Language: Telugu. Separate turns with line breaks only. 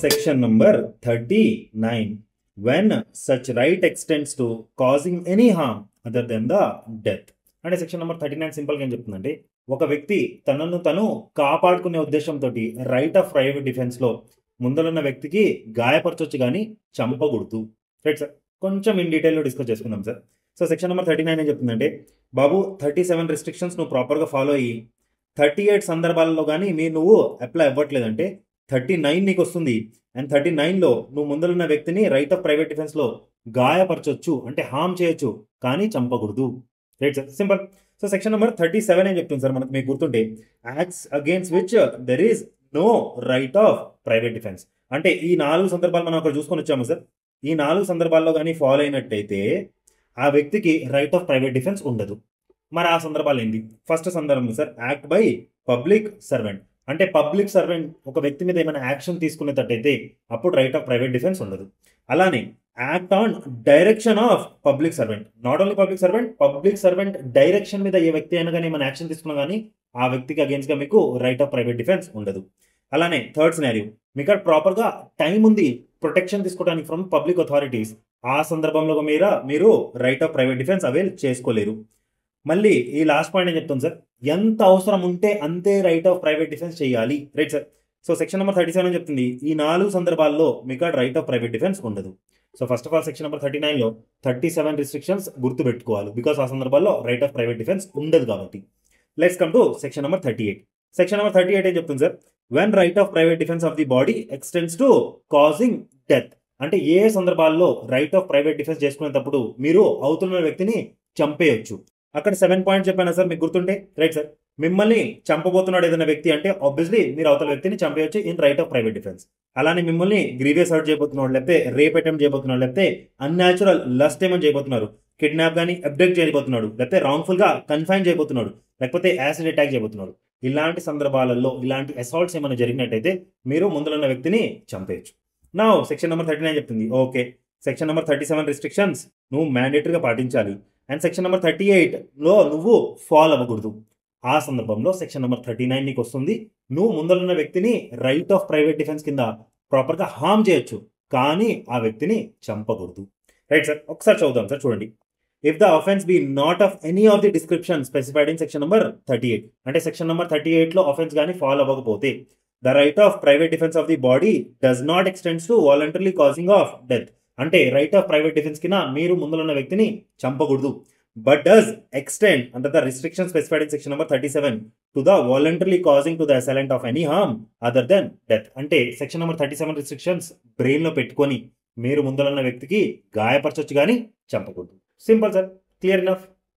Section number 39. When such right extends to causing any harm other than the death. అంటే సెక్షన్ నెంబర్ 39 సింపుల్గా ఏం చెప్తుందంటే, ఒక వ్యక్తి తనను తను కాపాడుకునే ఉద్దేశంతో రైట్ ఆఫ్ ప్రైవేట్ డిఫెన్స్లో ముందలున్న వ్యక్తికి గాయపరచొచ్చు కానీ చంపకూడదు. రైట్ సార్, కొంచెం ఇన్ డీటెయిల్లో డిస్కస్ చేసుకుందాం సార్. సో సెక్షన్ నెంబర్ 39 ఏం చెప్తుందంటే, బాబు 37 రిస్ట్రిక్షన్స్ నువ్వు ప్రాపర్గా ఫాలో అయ్యి 38 సందర్భాలలో కానీ నువ్వు అప్లై అవ్వట్లేదంటే 39 నీకు వస్తుంది. అండ్ 39లో నువ్వు ముందరున్న వ్యక్తిని రైట్ ఆఫ్ ప్రైవేట్ డిఫెన్స్లో గాయపరచొచ్చు, అంటే హామ్ చేయొచ్చు, కానీ చంపకూడదు. Right sir, simple. So section number 37 ఏం చెప్తుంది సార్ మనకు, మీకు గుర్తుంటే, acts against which there is no right of private defence. అంటే ఈ 4 సందర్భాలు మనం అక్కడ చూసుకొని వచ్చాము సార్. ఈ 4 సందర్భాల్లో కానీ ఫాలో అయినట్టయితే ఆ వ్యక్తికి రైట్ ఆఫ్ ప్రైవేట్ డిఫెన్స్ ఉండదు. మరి ఆ సందర్భాలు ఏంటి? ఫస్ట్ సందర్భం sir, act by public servant. అంటే పబ్లిక్ సర్వెంట్ ఒక వ్యక్తి మీద ఏమైనా యాక్షన్ తీసుకునేటట్టయితే అప్పుడు రైట్ ఆఫ్ ప్రైవేట్ డిఫెన్స్ ఉండదు. అలానే act on direction of public servant, not only public servant direction మీద ఏ వ్యక్తి అయినా కానీ ఏమైనా యాక్షన్ తీసుకున్నా కానీ ఆ వ్యక్తికి అగేన్స్ట్గా మీకు రైట్ ఆఫ్ ప్రైవేట్ డిఫెన్స్ ఉండదు. అలానే థర్డ్ సినారియో, మీకు ప్రాపర్గా టైం ఉంది ప్రొటెక్షన్ తీసుకోవడానికి ఫ్రమ్ పబ్లిక్ అథారిటీస్. ఆ సందర్భంలో మీరు right of private defence avail చేసుకోలేరు. మళ్ళీ ఈ లాస్ట్ పాయింట్ ఏం చెప్తాను సార్, ఎంత అవసరం ఉంటే అంతే రైట్ ఆఫ్ ప్రైవేట్ డిఫెన్స్ చేయాలి. Right sir. So section number 37 చెప్తుంది, ఈ 4 సందర్భాల్లో మీకు రైట్ ఆఫ్ ప్రైవేట్ డిఫెన్స్ ఉండదు. So first of all section number 39లో 37 రిస్ట్రిక్షన్స్ గుర్తు పెట్టుకోవాలి, బికాస్ ఆ సందర్భాల్లో రైట్ ఆఫ్ ప్రైవేట్ డిఫెన్స్ ఉండదు కాబట్టి. Let's come to section number 38. Section number 38 ఏం చెప్తుంది sir, when right of private defence of the body extends to causing death. అంటే ఏ సందర్భాల్లో రైట్ ఆఫ్ ప్రైవేట్ డిఫెన్స్ చేసుకునేటప్పుడు మీరు అవతల వ్యక్తిని చంపేయొచ్చు. అక్కడ 7 పాయింట్స్ చెప్పాను సార్, మీకు గుర్తుంటే. రైట్ సార్, మిమ్మల్ని చంపబోతున్నాడు ఏదైనా వ్యక్తి అంటే ఆబ్వియస్లీ మీరు అవతల వ్యక్తిని చంపేయచ్చు in right of private defence. అలానే మిమ్మల్ని గ్రీవియస్ హర్ట్ చేయబోతున్నాడు, లేకపోతే రేప్ అటెంప్ట్ చేయబోతున్నాడు, లేకపోతే అన్యాచురల్ లస్ట్ ఏమని చేయబోతున్నారు, కిడ్నాప్ కానీ అబ్డక్ట్ చేయబోతున్నాడు, లేకపోతే రాంగ్ఫుల్ గా కన్ఫైన్ చేయబోతున్నాడు, లేకపోతే యాసిడ్ అటాక్ చేయబోతున్నాడు. ఇలాంటి సందర్భాలలో ఇలాంటి అసాల్ట్స్ ఏమైనా జరిగినట్టయితే మీరు ముందున్న వ్యక్తిని చంపేయచ్చు. నా సెక్షన్ నెంబర్ 39 చెప్తుంది, ఓకే సెక్షన్ నెంబర్ 37 రిస్ట్రిక్షన్స్ నువ్వు మ్యాండేటరీగా పాటించాలి, అండ్ సెక్షన్ నెంబర్ 38లో నువ్వు ఫాలో అవ్వకూడదు. ఆ సందర్భంలో సెక్షన్ నెంబర్ 39 నీకు వస్తుంది, నువ్వు ముందరున్న వ్యక్తిని రైట్ ఆఫ్ ప్రైవేట్ డిఫెన్స్ కింద ప్రాపర్గా హామ్ చేయొచ్చు, కానీ ఆ వ్యక్తిని చంపకూడదు. రైట్ సార్, ఒకసారి చదువుదాం సార్, చూడండి. If the offence be not of any of the description specified in section number 38, అంటే సెక్షన్ నెంబర్ 38లో అఫెన్స్ కానీ ఫాలో అవ్వకపోతే, the right of private defence of the body does not extends to voluntary causing of death. అంటే రైట్ ఆఫ్ ప్రైవేట్ డిఫెన్స్ కింద మీరు ముందున్న వ్యక్తిని చంపకూడదు. But does extend under the restriction specified in section number 37 to the voluntary causing to the అసైలెంట్ of any harm other than death. అంటే సెక్షన్ నెంబర్ 37 రిస్ట్రిక్షన్స్ బ్రెయిన్ లో పెట్టుకొని మీరు ముందున్న వ్యక్తికి గాయపరచొచ్చు కానీ చంపకూడదు. Simple sir, clear enough.